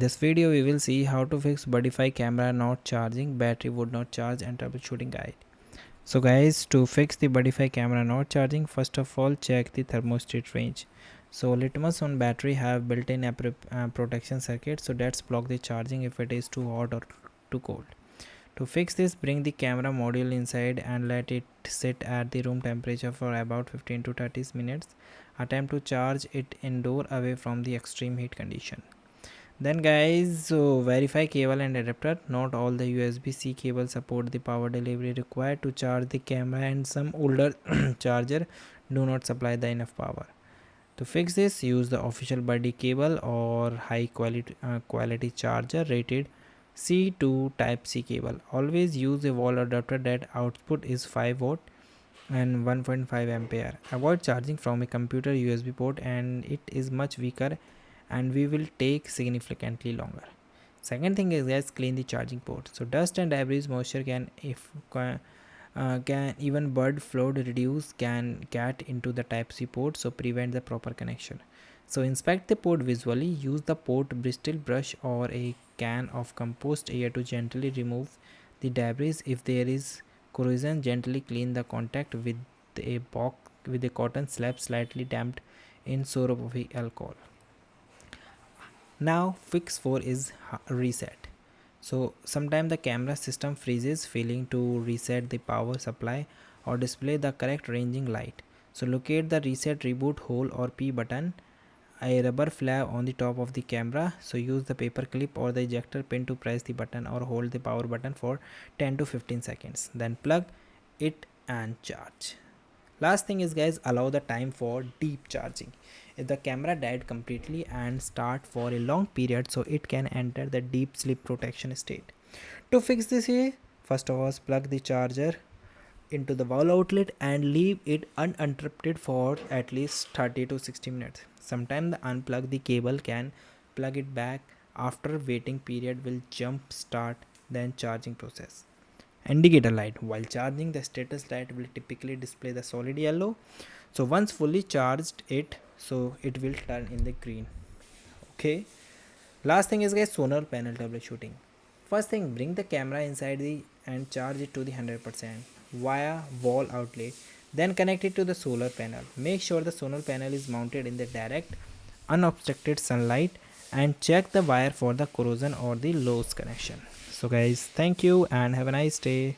This video we will see how to fix Birdfy camera not charging, battery would not charge and troubleshooting guide. So guys, to fix the Birdfy camera not charging, first of all check the thermostat range. So litmus on battery have built-in protection circuit, so that's block the charging if it is too hot or too cold. To fix this, bring the camera module inside and let it sit at the room temperature for about 15 to 30 minutes. Attempt to charge it indoor away from the extreme heat condition. Then guys, so verify cable and adapter. Not all the USB-C cables support the power delivery required to charge the camera, and some older charger do not supply the enough power. To fix this, use the official Buddy cable or high quality charger rated C to Type C cable. Always use a wall adapter that output is 5 watt and 1.5 ampere. Avoid charging from a computer USB port, and it is much weaker and we will take significantly longer. Second thing is guys, clean the charging port. So dust and debris, moisture can even bird flood reduce can get into the type C port, so prevent the proper connection. So inspect the port visually. Use the port bristle brush or a can of compost air to gently remove the debris. If there is corrosion, gently clean the contact with a cotton slab slightly damped in soraphobic alcohol. Now fix 4 is reset. So sometimes the camera system freezes, failing to reset the power supply or display the correct ranging light. So locate the reset reboot hole or P button, a rubber flap on the top of the camera. So use the paper clip or the ejector pin to press the button or hold the power button for 10 to 15 seconds. Then plug it and charge. Last thing is guys, allow the time for deep charging. If the camera died completely and start for a long period, so it can enter the deep sleep protection state. To fix this here, first of all plug the charger into the wall outlet and leave it uninterrupted for at least 30 to 60 minutes. Sometimes the unplug the cable can plug it back after waiting period will jump start then charging process. Indicator light, while charging the status light will typically display the solid yellow, so once fully charged it, so it will turn in the green. Okay, last thing is guys, solar panel troubleshooting. First thing, bring the camera inside the and charge it to the 100% via wall outlet, then connect it to the solar panel. Make sure the solar panel is mounted in the direct unobstructed sunlight and check the wire for the corrosion or the loose connection. So guys, thank you and have a nice day.